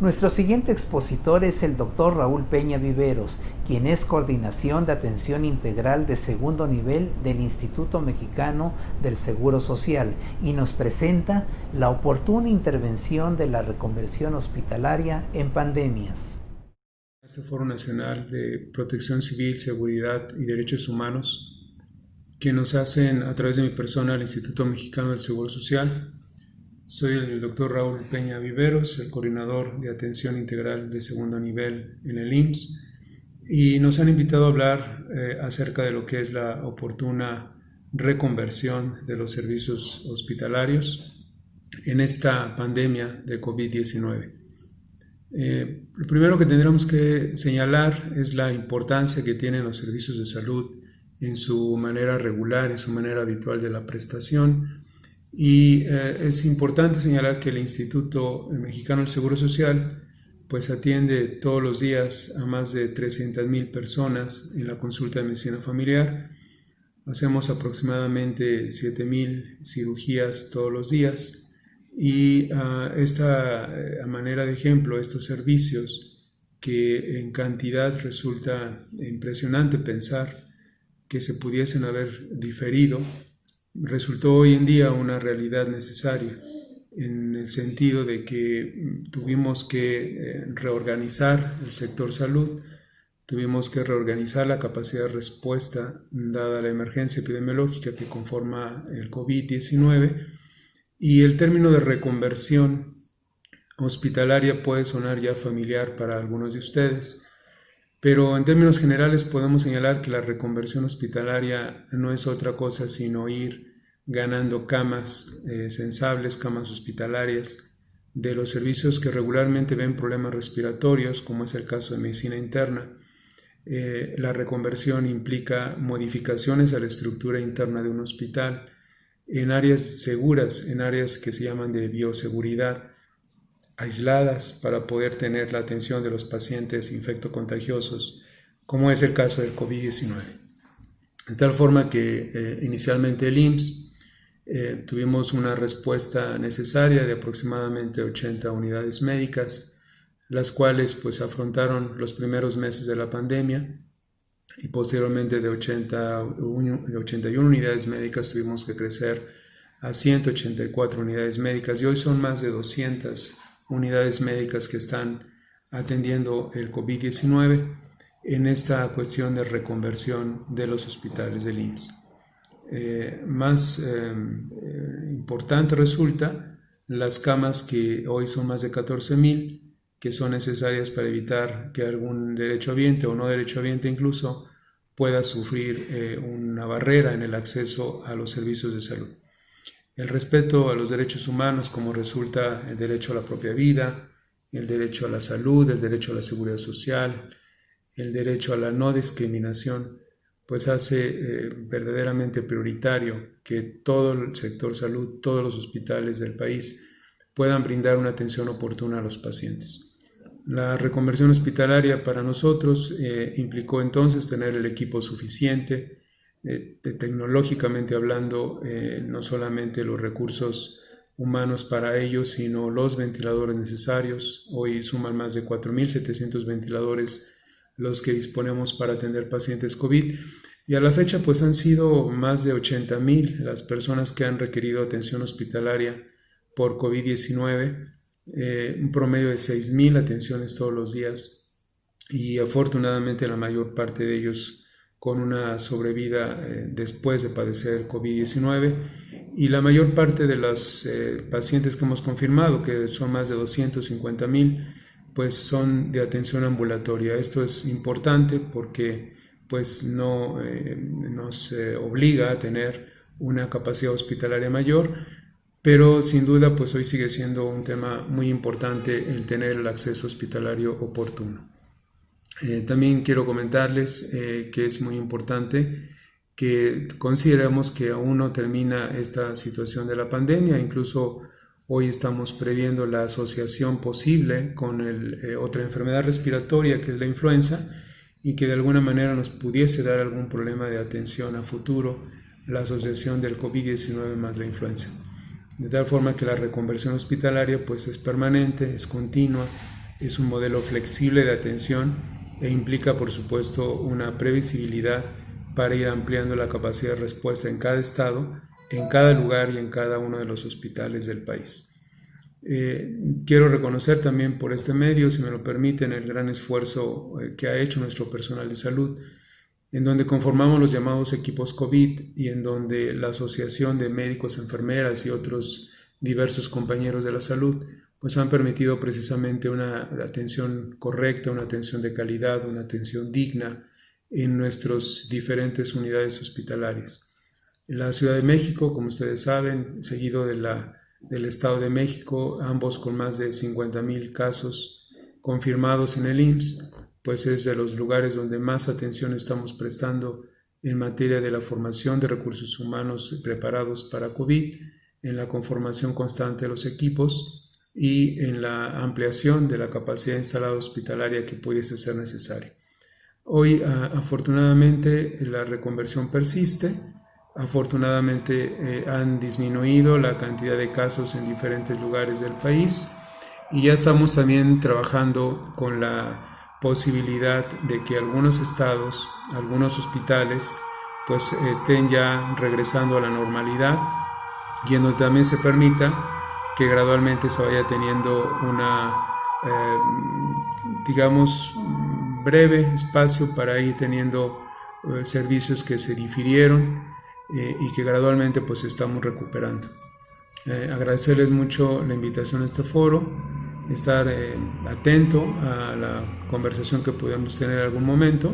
Nuestro siguiente expositor es el Dr. Raúl Peña Viveros, quien es Coordinación de Atención Integral de segundo nivel del Instituto Mexicano del Seguro Social y nos presenta la oportuna intervención de la reconversión hospitalaria en pandemias. Este Foro Nacional de Protección Civil, Seguridad y Derechos Humanos que nos hacen a través de mi persona el Instituto Mexicano del Seguro Social. Soy el Dr. Raúl Peña Viveros, el coordinador de atención integral de segundo nivel en el IMSS, y nos han invitado a hablar acerca de lo que es la oportuna reconversión de los servicios hospitalarios en esta pandemia de COVID-19. Lo primero que tendremos que señalar es la importancia que tienen los servicios de salud en su manera regular, en su manera habitual de la prestación. Y es importante señalar que el Instituto Mexicano del Seguro Social pues atiende todos los días a más de 300,000 personas en la consulta de medicina familiar. Hacemos aproximadamente 7,000 cirugías todos los días y a manera de ejemplo, estos servicios que en cantidad resulta impresionante pensar que se pudiesen haber diferido, resultó hoy en día una realidad necesaria, en el sentido de que tuvimos que reorganizar el sector salud, tuvimos que reorganizar la capacidad de respuesta dada la emergencia epidemiológica que conforma el COVID-19, y el término de reconversión hospitalaria puede sonar ya familiar para algunos de ustedes, pero en términos generales podemos señalar que la reconversión hospitalaria no es otra cosa sino ir ganando camas sensables, camas hospitalarias de los servicios que regularmente ven problemas respiratorios, como es el caso de medicina interna. La reconversión implica modificaciones a la estructura interna de un hospital en áreas seguras, en áreas que se llaman de bioseguridad, aisladas para poder tener la atención de los pacientes infectocontagiosos, como es el caso del COVID-19. De tal forma que inicialmente el IMSS tuvimos una respuesta necesaria de aproximadamente 80 unidades médicas, las cuales pues afrontaron los primeros meses de la pandemia, y posteriormente de 81 unidades médicas tuvimos que crecer a 184 unidades médicas, y hoy son más de 200 unidades médicas que están atendiendo el COVID-19 en esta cuestión de reconversión de los hospitales del IMSS. Más importante resulta las camas, que hoy son más de 14,000, que son necesarias para evitar que algún derechohabiente o no derechohabiente incluso pueda sufrir una barrera en el acceso a los servicios de salud. El respeto a los derechos humanos, como resulta el derecho a la propia vida, el derecho a la salud, el derecho a la seguridad social, el derecho a la no discriminación, pues hace verdaderamente prioritario que todo el sector salud, todos los hospitales del país puedan brindar una atención oportuna a los pacientes. La reconversión hospitalaria para nosotros implicó entonces tener el equipo suficiente, tecnológicamente hablando, no solamente los recursos humanos para ello, sino los ventiladores necesarios. Hoy suman más de 4,700 ventiladores los que disponemos para atender pacientes COVID, y a la fecha pues han sido más de 80,000 las personas que han requerido atención hospitalaria por COVID-19, un promedio de 6,000 atenciones todos los días, y afortunadamente la mayor parte de ellos con una sobrevida después de padecer COVID-19, y la mayor parte de los pacientes que hemos confirmado, que son más de 250,000, pues son de atención ambulatoria. Esto es importante porque pues no nos obliga a tener una capacidad hospitalaria mayor, pero sin duda pues hoy sigue siendo un tema muy importante el tener el acceso hospitalario oportuno. También quiero comentarles que es muy importante que consideremos que aún no termina esta situación de la pandemia. Incluso hoy estamos previendo la asociación posible con otra enfermedad respiratoria, que es la influenza, y que de alguna manera nos pudiese dar algún problema de atención a futuro, la asociación del COVID-19 más la influenza. De tal forma que la reconversión hospitalaria pues es permanente, es continua, Es un modelo flexible de atención e implica, por supuesto, una previsibilidad para ir ampliando la capacidad de respuesta en cada estado, en cada lugar y en cada uno de los hospitales del país. Quiero reconocer también por este medio, si me lo permiten, el gran esfuerzo que ha hecho nuestro personal de salud, en donde conformamos los llamados equipos COVID y en donde la Asociación de Médicos, Enfermeras y otros diversos compañeros de la salud pues han permitido precisamente una atención correcta, una atención de calidad, una atención digna en nuestras diferentes unidades hospitalarias. En la Ciudad de México, como ustedes saben, seguido del Estado de México, ambos con más de 50,000 casos confirmados en el IMSS, pues es de los lugares donde más atención estamos prestando en materia de la formación de recursos humanos preparados para COVID, en la conformación constante de los equipos y en la ampliación de la capacidad instalada hospitalaria que pudiese ser necesaria. Hoy, afortunadamente, la reconversión persiste. Afortunadamente, han disminuido la cantidad de casos en diferentes lugares del país y ya estamos también trabajando con la posibilidad de que algunos estados, algunos hospitales, pues estén ya regresando a la normalidad y en donde también se permita que gradualmente se vaya teniendo una, digamos, breve espacio para ir teniendo servicios que se difirieron y que gradualmente pues estamos recuperando. Agradecerles mucho la invitación a este foro, estar atento a la conversación que podamos tener en algún momento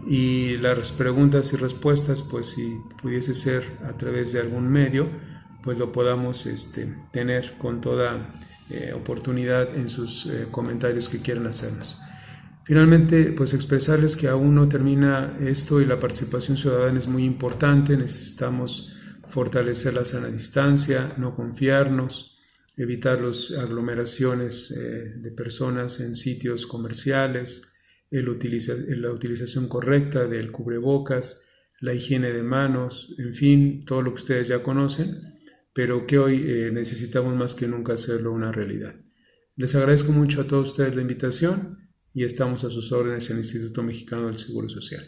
y las preguntas y respuestas, pues si pudiese ser a través de algún medio, pues lo podamos tener con toda oportunidad en sus comentarios que quieran hacernos. Finalmente, pues expresarles que aún no termina esto y la participación ciudadana es muy importante. Necesitamos fortalecer la sana distancia, no confiarnos, evitar las aglomeraciones de personas en sitios comerciales, la utilización correcta del cubrebocas, la higiene de manos, en fin, todo lo que ustedes ya conocen, pero que hoy necesitamos más que nunca hacerlo una realidad. Les agradezco mucho a todos ustedes la invitación y estamos a sus órdenes en el Instituto Mexicano del Seguro Social.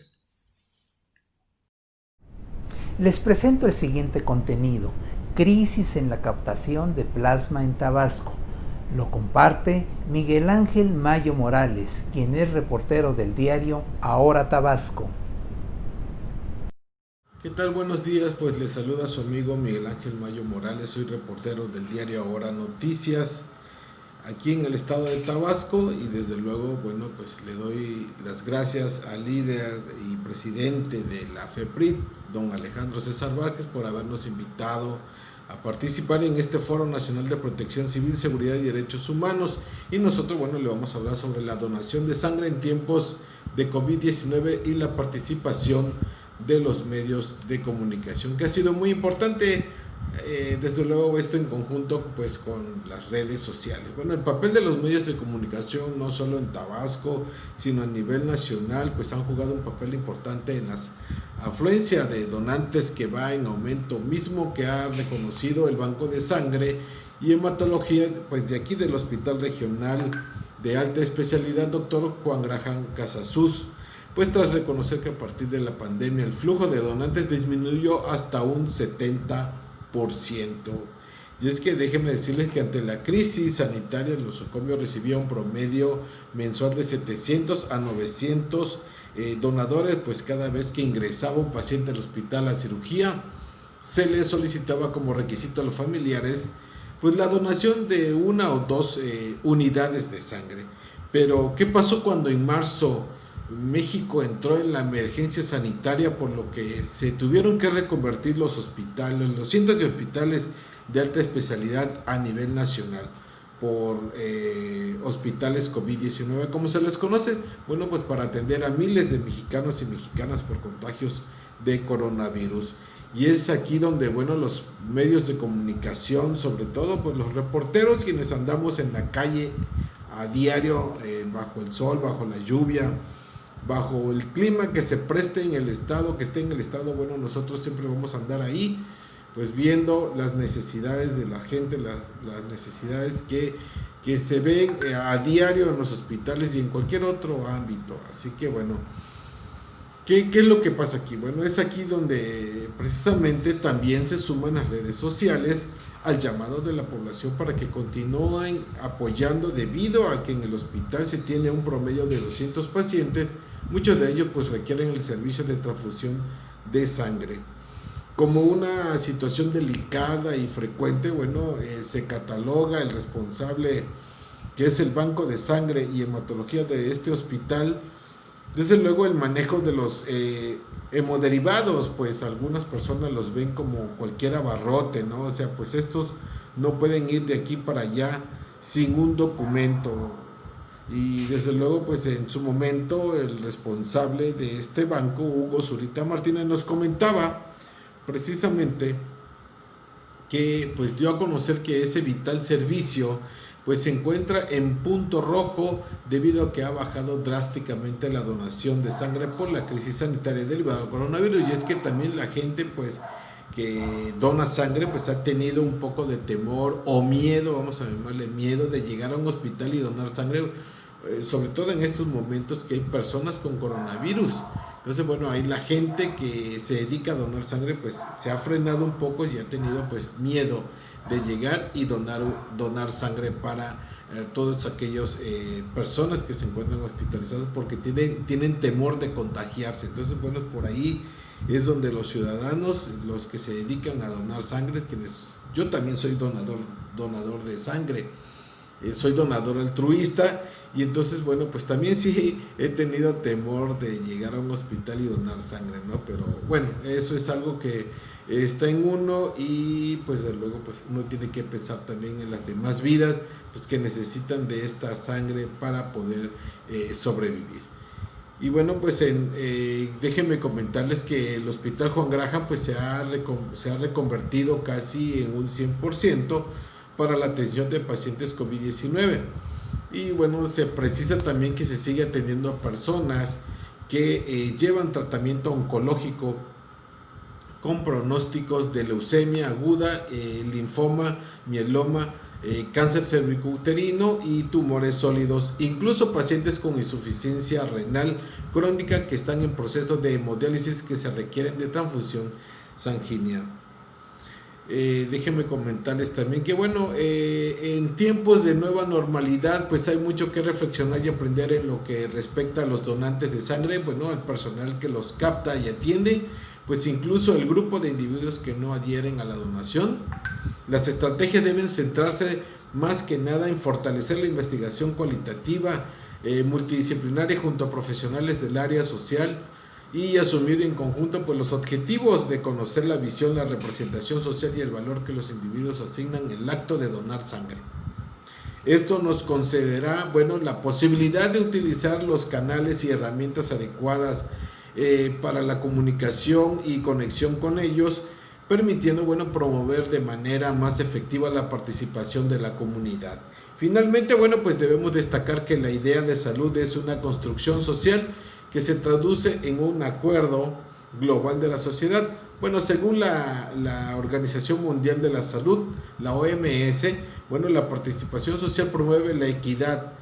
Les presento el siguiente contenido: crisis en la captación de plasma en Tabasco. Lo comparte Miguel Ángel Mayo Morales, quien es reportero del diario Ahora Tabasco. ¿Qué tal? Buenos días, pues les saluda su amigo Miguel Ángel Mayo Morales, soy reportero del diario Ahora Noticias, aquí en el estado de Tabasco y desde luego, bueno, pues le doy las gracias al líder y presidente de la FEPRIT, don Alejandro César Vázquez, por habernos invitado a participar en este Foro Nacional de Protección Civil, Seguridad y Derechos Humanos. Y nosotros, bueno, le vamos a hablar sobre la donación de sangre en tiempos de COVID-19 y la participación de los medios de comunicación, que ha sido muy importante, desde luego esto en conjunto pues con las redes sociales. Bueno, el papel de los medios de comunicación no solo en Tabasco, sino a nivel nacional, pues han jugado un papel importante en las afluencia de donantes que va en aumento, mismo que ha reconocido el Banco de Sangre y Hematología, pues de aquí del Hospital Regional de Alta Especialidad, Dr. Juan Graham Casasus, pues tras reconocer que a partir de la pandemia el flujo de donantes disminuyó hasta un 70%. Y es que déjenme decirles que ante la crisis sanitaria el nosocomio recibía un promedio mensual de 700 a 900 donadores, pues cada vez que ingresaba un paciente al hospital a cirugía se le solicitaba como requisito a los familiares pues la donación de 1 o 2 unidades de sangre. Pero ¿qué pasó cuando en marzo México entró en la emergencia sanitaria, por lo que se tuvieron que reconvertir los hospitales, los cientos de hospitales de alta especialidad a nivel nacional por hospitales COVID-19, como se les conoce? Bueno, pues para atender a miles de mexicanos y mexicanas por contagios de coronavirus. Y es aquí donde, bueno, los medios de comunicación, sobre todo pues los reporteros, quienes andamos en la calle a diario, bajo el sol, bajo la lluvia, bajo el clima que se preste en el estado, que esté en el estado, bueno, nosotros siempre vamos a andar ahí, pues viendo las necesidades de la gente, las necesidades que se ven a diario en los hospitales y en cualquier otro ámbito. Así que bueno, ¿qué es lo que pasa aquí? Bueno, es aquí donde precisamente también se suman las redes sociales al llamado de la población para que continúen apoyando, debido a que en el hospital se tiene un promedio de 200 pacientes, muchos de ellos pues requieren el servicio de transfusión de sangre. Como una situación delicada y frecuente, bueno, se cataloga el responsable, que es el banco de sangre y hematología de este hospital. Desde luego el manejo de los hemoderivados, pues algunas personas los ven como cualquier abarrote, ¿no? O sea, pues estos no pueden ir de aquí para allá sin un documento. Y desde luego, pues en su momento el responsable de este banco, Hugo Zurita Martínez, nos comentaba precisamente que pues dio a conocer que ese vital servicio pues se encuentra en punto rojo debido a que ha bajado drásticamente la donación de sangre por la crisis sanitaria derivada del coronavirus. Y es que también la gente pues que dona sangre pues ha tenido un poco de temor o miedo, vamos a llamarle miedo, de llegar a un hospital y donar sangre, sobre todo en estos momentos que hay personas con coronavirus. Entonces, bueno, ahí la gente que se dedica a donar sangre pues se ha frenado un poco y ha tenido pues miedo de llegar y donar sangre para todas aquellas personas que se encuentran hospitalizadas, porque tienen temor de contagiarse. Entonces, bueno, por ahí es donde los ciudadanos, los que se dedican a donar sangre, yo también soy donador de sangre, soy donador altruista, y entonces bueno, pues también sí he tenido temor de llegar a un hospital y donar sangre, ¿no? Pero bueno, eso es algo que está en uno, y pues de luego pues uno tiene que pensar también en las demás vidas pues que necesitan de esta sangre para poder sobrevivir. Y bueno, pues déjenme comentarles que el Hospital Juan Graham pues se ha reconvertido casi en un 100% para la atención de pacientes COVID-19. Y bueno, se precisa también que se sigue atendiendo a personas que llevan tratamiento oncológico con pronósticos de leucemia aguda, linfoma, mieloma, cáncer cervicouterino y tumores sólidos, incluso pacientes con insuficiencia renal crónica que están en proceso de hemodiálisis que se requieren de transfusión sanguínea. Déjenme comentarles también que bueno, en tiempos de nueva normalidad pues hay mucho que reflexionar y aprender en lo que respecta a los donantes de sangre, bueno, al personal que los capta y atiende, pues incluso el grupo de individuos que no adhieren a la donación. Las estrategias deben centrarse más que nada en fortalecer la investigación cualitativa, multidisciplinaria junto a profesionales del área social, y asumir en conjunto pues los objetivos de conocer la visión, la representación social y el valor que los individuos asignan en el acto de donar sangre. Esto nos concederá, bueno, la posibilidad de utilizar los canales y herramientas adecuadas para la comunicación y conexión con ellos, permitiendo, bueno, promover de manera más efectiva la participación de la comunidad. Finalmente, bueno, pues debemos destacar que la idea de salud es una construcción social que se traduce en un acuerdo global de la sociedad. Bueno, según la Organización Mundial de la Salud, la OMS, bueno, la participación social promueve la equidad,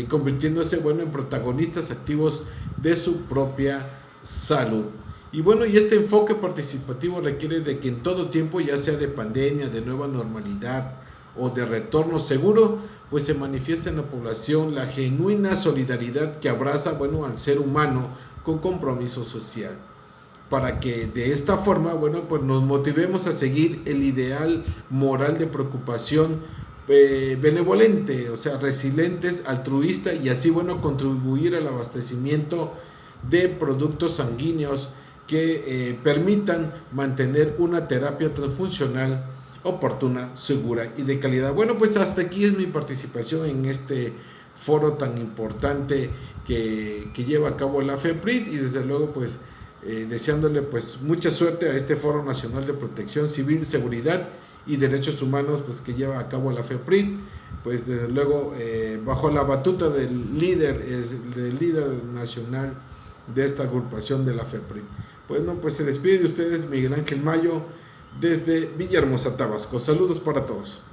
convirtiéndose, bueno, en protagonistas activos de su propia salud. Y bueno, y este enfoque participativo requiere de que en todo tiempo, ya sea de pandemia, de nueva normalidad o de retorno seguro, pues se manifiesta en la población la genuina solidaridad que abraza, bueno, al ser humano con compromiso social, para que de esta forma, bueno, pues nos motivemos a seguir el ideal moral de preocupación benevolente, o sea, resilientes, altruista, y así, bueno, contribuir al abastecimiento de productos sanguíneos que permitan mantener una terapia transfuncional oportuna, segura y de calidad. Bueno, pues hasta aquí es mi participación en este foro tan importante que lleva a cabo la FEPRID, y desde luego pues deseándole pues mucha suerte a este Foro Nacional de Protección Civil, Seguridad y Derechos Humanos pues que lleva a cabo la FEPRID, pues desde luego bajo la batuta del líder nacional de esta agrupación de la FEPRID. Bueno, pues se despide de ustedes Miguel Ángel Mayo, desde Villahermosa, Tabasco. Saludos para todos.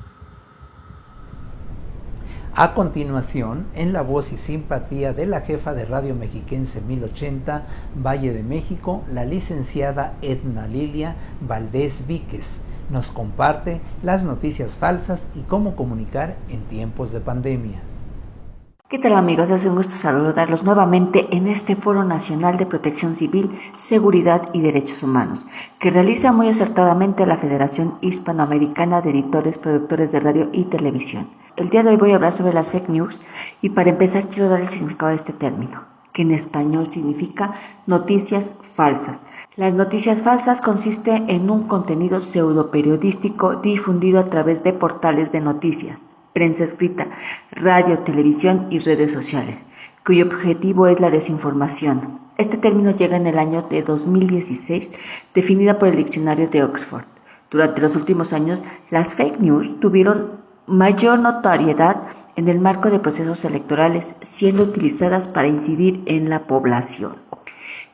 A continuación, en la voz y simpatía de la jefa de Radio Mexiquense 1080, Valle de México, la licenciada Edna Lilia Valdés Víquez, nos comparte las noticias falsas y cómo comunicar en tiempos de pandemia. ¿Qué tal, amigos? Es un gusto saludarlos nuevamente en este Foro Nacional de Protección Civil, Seguridad y Derechos Humanos, que realiza muy acertadamente la Federación Hispanoamericana de Editores, Productores de Radio y Televisión. El día de hoy voy a hablar sobre las fake news y para empezar quiero dar el significado de este término, que en español significa noticias falsas. Las noticias falsas consiste en un contenido pseudoperiodístico difundido a través de portales de noticias, prensa escrita, radio, televisión y redes sociales, cuyo objetivo es la desinformación. Este término llega en el año de 2016, definida por el diccionario de Oxford. Durante los últimos años, las fake news tuvieron mayor notoriedad en el marco de procesos electorales, siendo utilizadas para incidir en la población.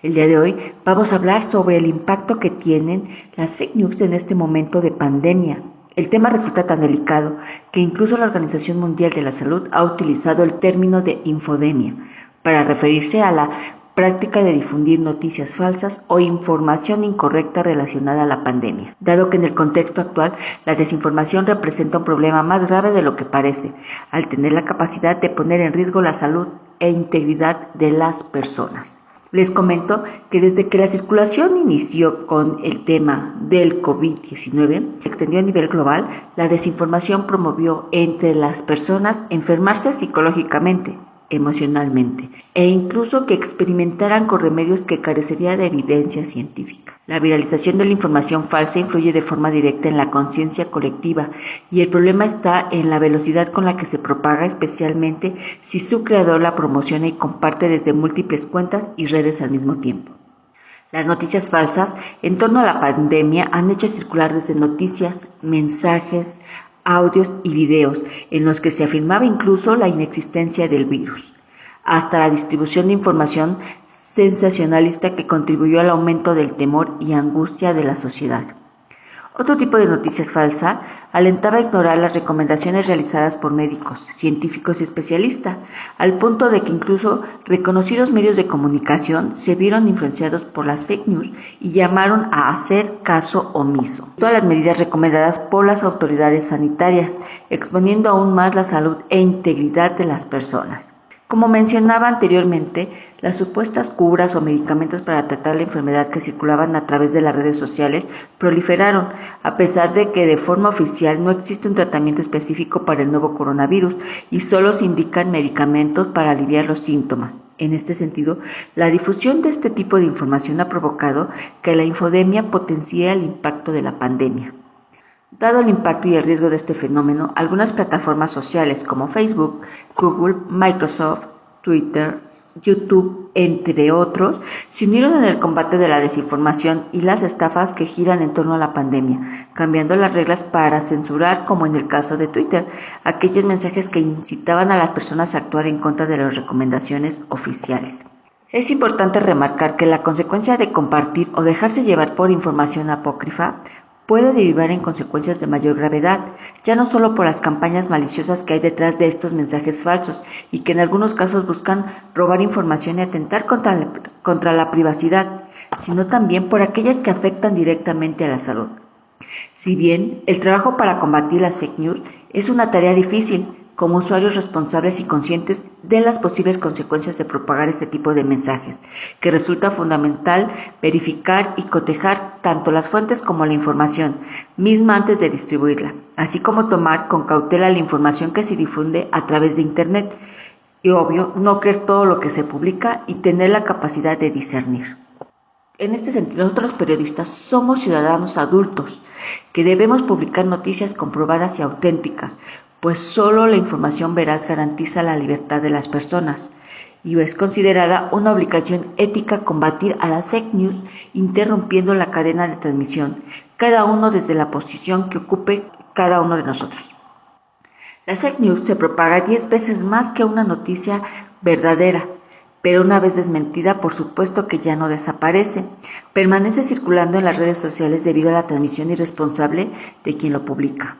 El día de hoy vamos a hablar sobre el impacto que tienen las fake news en este momento de pandemia. El tema resulta tan delicado que incluso la Organización Mundial de la Salud ha utilizado el término de infodemia para referirse a la práctica de difundir noticias falsas o información incorrecta relacionada a la pandemia, dado que en el contexto actual la desinformación representa un problema más grave de lo que parece, al tener la capacidad de poner en riesgo la salud e integridad de las personas. Les comento que desde que la circulación inició con el tema del COVID-19, se extendió a nivel global, la desinformación promovió entre las personas enfermarse psicológicamente, emocionalmente, e incluso que experimentaran con remedios que carecerían de evidencia científica. La viralización de la información falsa influye de forma directa en la conciencia colectiva y el problema está en la velocidad con la que se propaga, especialmente si su creador la promociona y comparte desde múltiples cuentas y redes al mismo tiempo. Las noticias falsas en torno a la pandemia han hecho circular desde noticias, mensajes, audios y videos en los que se afirmaba incluso la inexistencia del virus, hasta la distribución de información sensacionalista que contribuyó al aumento del temor y angustia de la sociedad. Otro tipo de noticias falsa alentaba a ignorar las recomendaciones realizadas por médicos, científicos y especialistas, al punto de que incluso reconocidos medios de comunicación se vieron influenciados por las fake news y llamaron a hacer caso omiso. Todas las medidas recomendadas por las autoridades sanitarias, exponiendo aún más la salud e integridad de las personas. Como mencionaba anteriormente, las supuestas curas o medicamentos para tratar la enfermedad que circulaban a través de las redes sociales proliferaron, a pesar de que de forma oficial no existe un tratamiento específico para el nuevo coronavirus y solo se indican medicamentos para aliviar los síntomas. En este sentido, la difusión de este tipo de información ha provocado que la infodemia potencie el impacto de la pandemia. Dado el impacto y el riesgo de este fenómeno, algunas plataformas sociales como Facebook, Google, Microsoft, Twitter, YouTube, entre otros, se unieron en el combate de la desinformación y las estafas que giran en torno a la pandemia, cambiando las reglas para censurar, como en el caso de Twitter, aquellos mensajes que incitaban a las personas a actuar en contra de las recomendaciones oficiales. Es importante remarcar que la consecuencia de compartir o dejarse llevar por información apócrifa puede derivar en consecuencias de mayor gravedad, ya no solo por las campañas maliciosas que hay detrás de estos mensajes falsos y que en algunos casos buscan robar información y atentar contra la privacidad, sino también por aquellas que afectan directamente a la salud. Si bien el trabajo para combatir las fake news es una tarea difícil, como usuarios responsables y conscientes de las posibles consecuencias de propagar este tipo de mensajes, que resulta fundamental verificar y cotejar tanto las fuentes como la información misma antes de distribuirla, así como tomar con cautela la información que se difunde a través de Internet y, obvio, no creer todo lo que se publica y tener la capacidad de discernir. En este sentido, nosotros los periodistas somos ciudadanos adultos que debemos publicar noticias comprobadas y auténticas, pues solo la información veraz garantiza la libertad de las personas y es considerada una obligación ética combatir a las fake news interrumpiendo la cadena de transmisión, cada uno desde la posición que ocupe cada uno de nosotros. La fake news se propaga 10 veces más que una noticia verdadera, pero una vez desmentida, por supuesto que ya no desaparece. Permanece circulando en las redes sociales debido a la transmisión irresponsable de quien lo publica.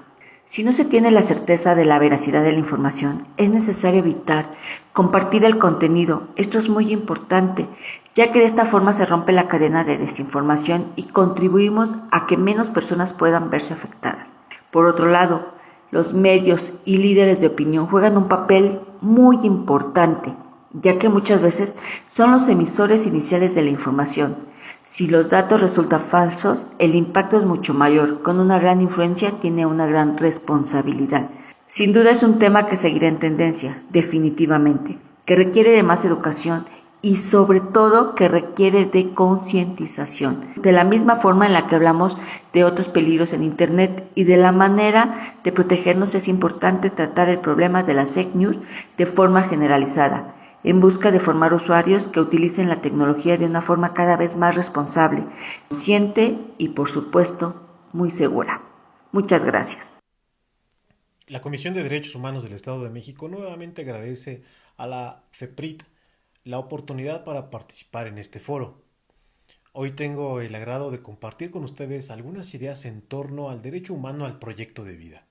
Si no se tiene la certeza de la veracidad de la información, es necesario evitar compartir el contenido. Esto es muy importante, ya que de esta forma se rompe la cadena de desinformación y contribuimos a que menos personas puedan verse afectadas. Por otro lado, los medios y líderes de opinión juegan un papel muy importante, ya que muchas veces son los emisores iniciales de la información. Si los datos resultan falsos, el impacto es mucho mayor. Con una gran influencia tiene una gran responsabilidad. Sin duda es un tema que seguirá en tendencia, definitivamente, que requiere de más educación y sobre todo que requiere de concientización. De la misma forma en la que hablamos de otros peligros en Internet y de la manera de protegernos, es importante tratar el problema de las fake news de forma generalizada, en busca de formar usuarios que utilicen la tecnología de una forma cada vez más responsable, consciente y, por supuesto, muy segura. Muchas gracias. La Comisión de Derechos Humanos del Estado de México nuevamente agradece a la FEPRIT la oportunidad para participar en este foro. Hoy tengo el agrado de compartir con ustedes algunas ideas en torno al derecho humano al proyecto de vida.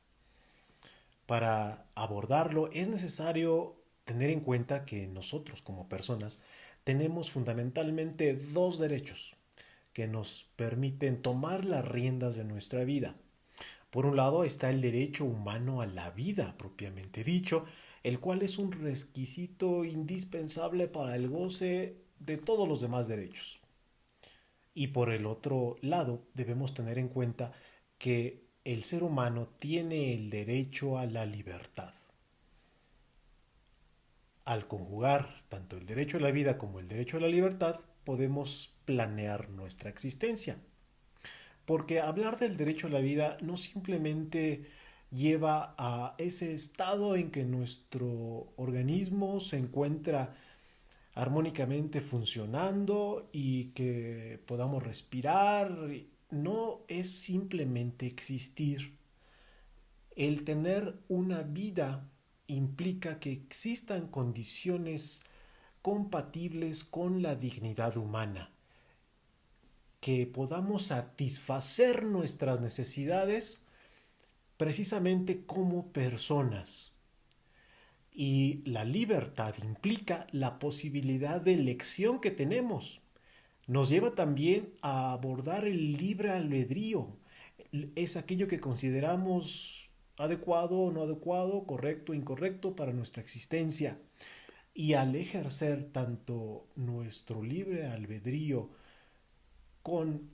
Para abordarlo es necesario tener en cuenta que nosotros como personas tenemos fundamentalmente dos derechos que nos permiten tomar las riendas de nuestra vida. Por un lado está el derecho humano a la vida propiamente dicho, el cual es un requisito indispensable para el goce de todos los demás derechos. Y por el otro lado debemos tener en cuenta que el ser humano tiene el derecho a la libertad. Al conjugar tanto el derecho a la vida como el derecho a la libertad, podemos planear nuestra existencia. Porque hablar del derecho a la vida no simplemente lleva a ese estado en que nuestro organismo se encuentra armónicamente funcionando y que podamos respirar. No es simplemente existir. El tener una vida implica que existan condiciones compatibles con la dignidad humana, que podamos satisfacer nuestras necesidades precisamente como personas. Y la libertad implica la posibilidad de elección que tenemos. Nos lleva también a abordar el libre albedrío. Es aquello que consideramos adecuado o no adecuado, correcto o incorrecto para nuestra existencia. Y al ejercer tanto nuestro libre albedrío con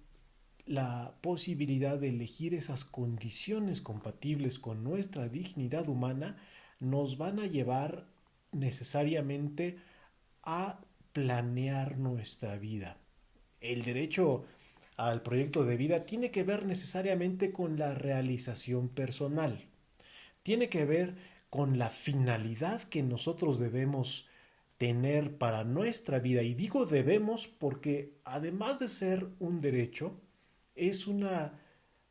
la posibilidad de elegir esas condiciones compatibles con nuestra dignidad humana, nos van a llevar necesariamente a planear nuestra vida. El derecho al proyecto de vida tiene que ver necesariamente con la realización personal. Tiene que ver con la finalidad que nosotros debemos tener para nuestra vida. Y digo debemos porque además de ser un derecho, es una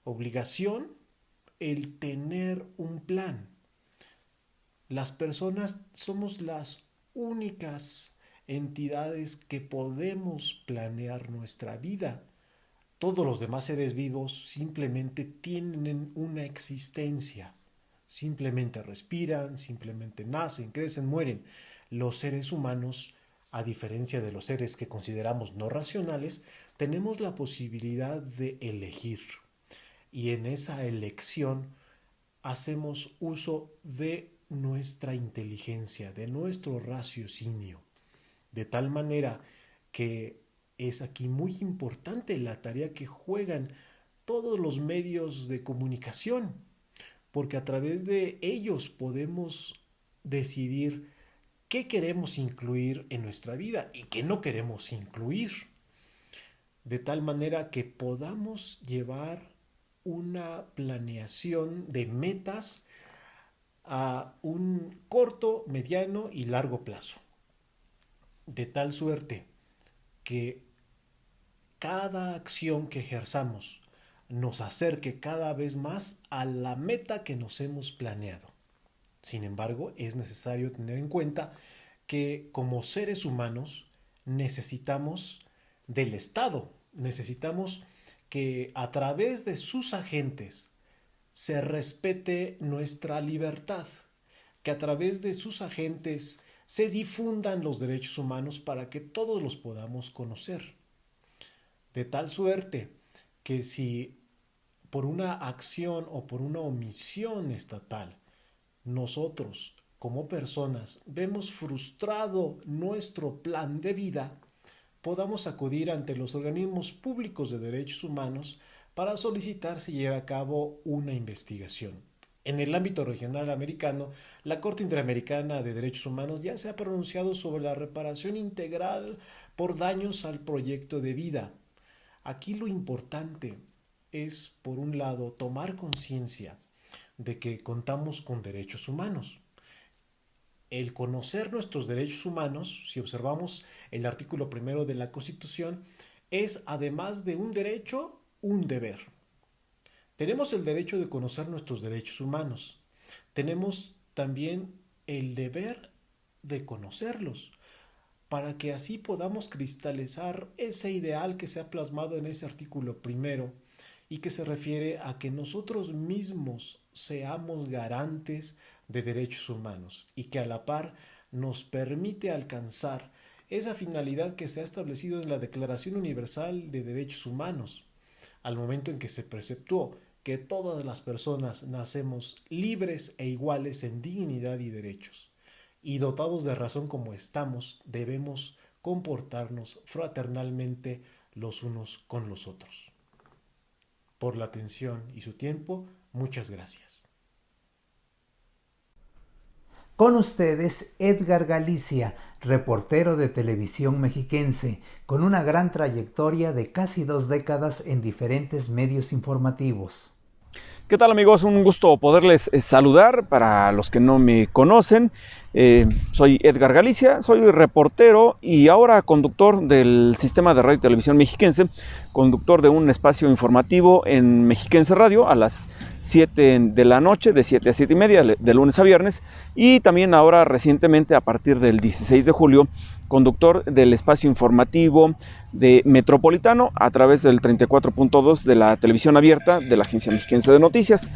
obligación el tener un plan. Las personas somos las únicas entidades que podemos planear nuestra vida. Todos los demás seres vivos simplemente tienen una existencia. Simplemente respiran, simplemente nacen, crecen, mueren. Los seres humanos, a diferencia de los seres que consideramos no racionales, tenemos la posibilidad de elegir. Y en esa elección hacemos uso de nuestra inteligencia, de nuestro raciocinio. De tal manera que es aquí muy importante la tarea que juegan todos los medios de comunicación, porque a través de ellos podemos decidir qué queremos incluir en nuestra vida y qué no queremos incluir, de tal manera que podamos llevar una planeación de metas a un corto, mediano y largo plazo, de tal suerte que cada acción que ejerzamos nos acerque cada vez más a la meta que nos hemos planeado. Sin embargo, es necesario tener en cuenta que como seres humanos necesitamos del Estado, necesitamos que a través de sus agentes se respete nuestra libertad, que a través de sus agentes se difundan los derechos humanos para que todos los podamos conocer. De tal suerte que si por una acción o por una omisión estatal nosotros como personas vemos frustrado nuestro plan de vida, podamos acudir ante los organismos públicos de derechos humanos para solicitar se lleve a cabo una investigación. En el ámbito regional americano, la Corte Interamericana de Derechos Humanos ya se ha pronunciado sobre la reparación integral por daños al proyecto de vida. Aquí lo importante es, por un lado, tomar conciencia de que contamos con derechos humanos. El conocer nuestros derechos humanos, si observamos el artículo 1 de la Constitución, es además de un derecho, un deber. Tenemos el derecho de conocer nuestros derechos humanos. Tenemos también el deber de conocerlos, para que así podamos cristalizar ese ideal que se ha plasmado en ese artículo 1 y que se refiere a que nosotros mismos seamos garantes de derechos humanos y que a la par nos permite alcanzar esa finalidad que se ha establecido en la Declaración Universal de Derechos Humanos, al momento en que se preceptuó que todas las personas nacemos libres e iguales en dignidad y derechos, y dotados de razón como estamos, debemos comportarnos fraternalmente los unos con los otros. Por la atención y su tiempo, muchas gracias. Con ustedes, Edgar Galicia, reportero de Televisión Mexiquense, con una gran trayectoria de casi 2 décadas en diferentes medios informativos. ¿Qué tal, amigos? Un gusto poderles saludar. Para los que no me conocen, soy Edgar Galicia, soy reportero y ahora conductor del sistema de radio y televisión mexiquense, conductor de un espacio informativo en Mexiquense Radio a las 7 de la noche, de 7 a 7 y media, de lunes a viernes, y también ahora recientemente, a partir del 16 de julio, conductor del espacio informativo de Metropolitano a través del 34.2 de la televisión abierta de la Agencia Mexiquense de Noticias.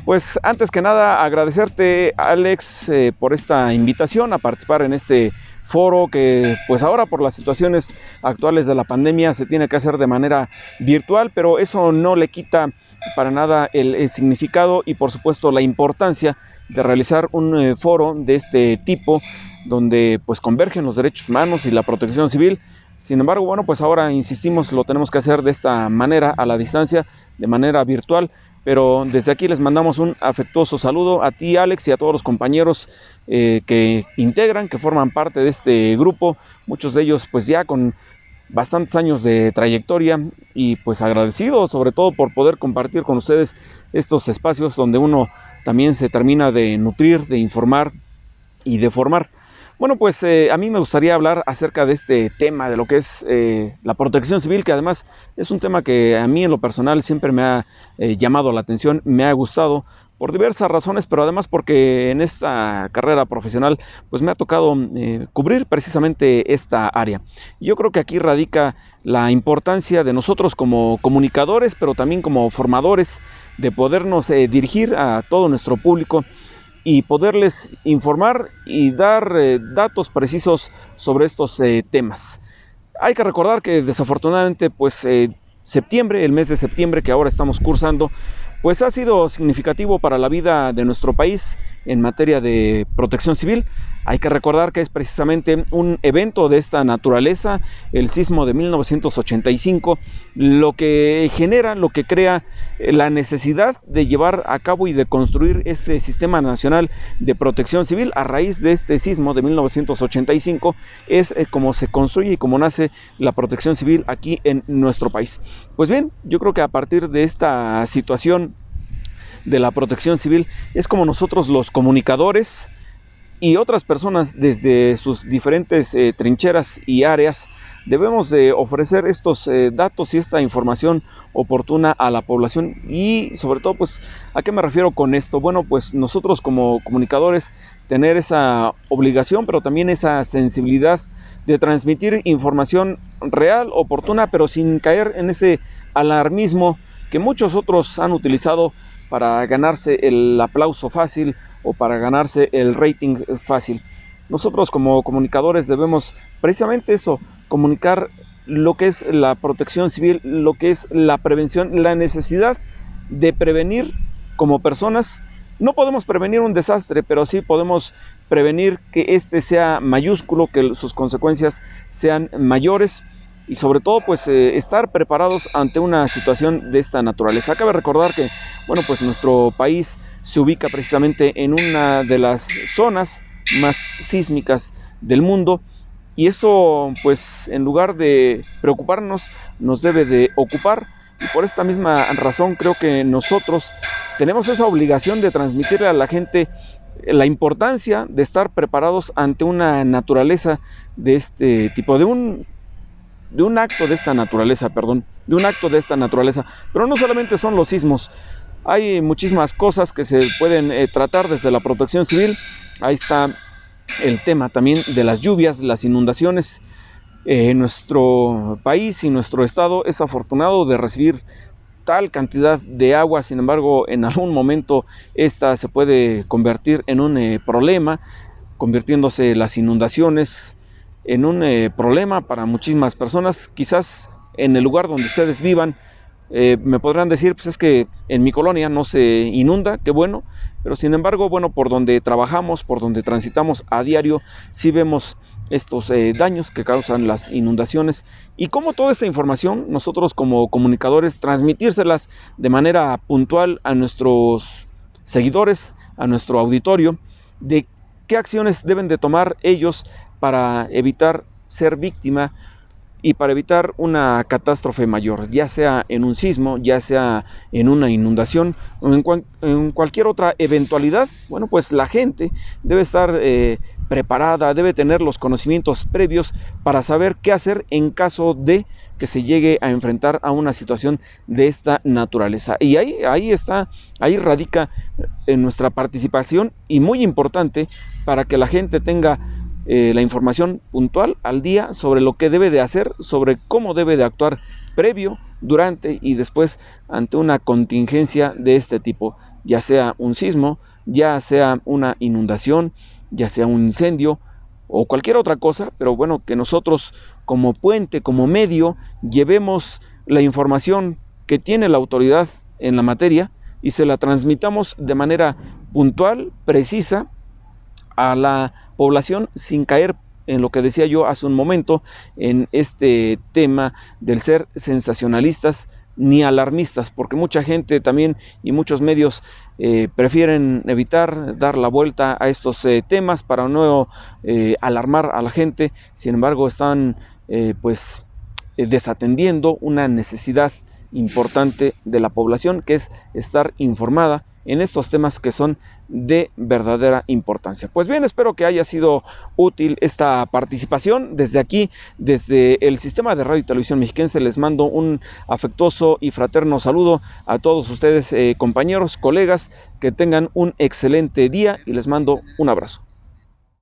Pues antes que nada agradecerte, Alex, por esta invitación a participar en este foro que pues ahora por las situaciones actuales de la pandemia se tiene que hacer de manera virtual, pero eso no le quita para nada el significado y por supuesto la importancia de realizar un foro de este tipo donde pues convergen los derechos humanos y la protección civil. Sin embargo, bueno, pues ahora insistimos, lo tenemos que hacer de esta manera, a la distancia, de manera virtual, pero desde aquí les mandamos un afectuoso saludo a ti, Alex, y a todos los compañeros que integran, que forman parte de este grupo, muchos de ellos pues ya con bastantes años de trayectoria y pues agradecidos sobre todo por poder compartir con ustedes estos espacios donde uno también se termina de nutrir, de informar y de formar. Bueno, pues a mí me gustaría hablar acerca de este tema, de lo que es la protección civil, que además es un tema que a mí en lo personal siempre me ha llamado la atención, me ha gustado por diversas razones, pero además porque en esta carrera profesional pues me ha tocado cubrir precisamente esta área. Yo creo que aquí radica la importancia de nosotros como comunicadores, pero también como formadores, de podernos dirigir a todo nuestro público y poderles informar y dar datos precisos sobre estos temas. Hay que recordar que desafortunadamente pues septiembre, el mes de septiembre que ahora estamos cursando, pues ha sido significativo para la vida de nuestro país en materia de protección civil. Hay que recordar que es precisamente un evento de esta naturaleza, el sismo de 1985, lo que genera, lo que crea la necesidad de llevar a cabo y de construir este Sistema Nacional de Protección Civil. A raíz de este sismo de 1985 es como se construye y como nace la protección civil aquí en nuestro país. Pues bien, yo creo que a partir de esta situación de la protección civil es como nosotros los comunicadores y otras personas desde sus diferentes trincheras y áreas debemos de ofrecer estos datos y esta información oportuna a la población. Y sobre todo, pues, ¿a qué me refiero con esto? Bueno, pues nosotros como comunicadores tener esa obligación, pero también esa sensibilidad de transmitir información real, oportuna, pero sin caer en ese alarmismo que muchos otros han utilizado para ganarse el aplauso fácil o para ganarse el rating fácil. Nosotros como comunicadores debemos precisamente eso, comunicar lo que es la protección civil, lo que es la prevención, la necesidad de prevenir como personas. No podemos prevenir un desastre, pero sí podemos prevenir que este sea mayúsculo, que sus consecuencias sean mayores y sobre todo pues estar preparados ante una situación de esta naturaleza. Cabe recordar que bueno, pues nuestro país se ubica precisamente en una de las zonas más sísmicas del mundo y eso pues en lugar de preocuparnos nos debe de ocupar. Y por esta misma razón creo que nosotros tenemos esa obligación de transmitirle a la gente la importancia de estar preparados ante una naturaleza de este tipo, de un acto de esta naturaleza, Pero no solamente son los sismos, hay muchísimas cosas que se pueden tratar desde la protección civil. Ahí está el tema también de las lluvias, las inundaciones. Nuestro país y nuestro estado es afortunado de recibir tal cantidad de agua, sin embargo en algún momento esta se puede convertir en un problema, convirtiéndose las inundaciones en un problema para muchísimas personas. Quizás en el lugar donde ustedes vivan me podrán decir, pues es que en mi colonia no se inunda, qué bueno, pero sin embargo, bueno, por donde trabajamos, por donde transitamos a diario, sí vemos estos daños que causan las inundaciones y cómo toda esta información nosotros como comunicadores transmitírselas de manera puntual a nuestros seguidores, a nuestro auditorio, de qué acciones deben de tomar ellos para evitar ser víctima y para evitar una catástrofe mayor, ya sea en un sismo, ya sea en una inundación o en cualquier otra eventualidad. Bueno, pues la gente debe estar preparada, debe tener los conocimientos previos para saber qué hacer en caso de que se llegue a enfrentar a una situación de esta naturaleza. Y ahí radica nuestra participación y muy importante para que la gente tenga la información puntual al día sobre lo que debe de hacer, sobre cómo debe de actuar previo, durante y después ante una contingencia de este tipo, ya sea un sismo, ya sea una inundación, ya sea un incendio o cualquier otra cosa, pero bueno, que nosotros como puente, como medio, llevemos la información que tiene la autoridad en la materia y se la transmitamos de manera puntual, precisa, a la población sin caer en lo que decía yo hace un momento, en este tema del ser sensacionalistas ni alarmistas, porque mucha gente también y muchos medios prefieren evitar dar la vuelta a estos temas para no alarmar a la gente. Sin embargo, están desatendiendo una necesidad importante de la población, que es estar informada en estos temas que son de verdadera importancia. Pues bien, espero que haya sido útil esta participación. Desde aquí, desde el Sistema de Radio y Televisión Mexiquense, les mando un afectuoso y fraterno saludo a todos ustedes, compañeros, colegas, que tengan un excelente día y les mando un abrazo.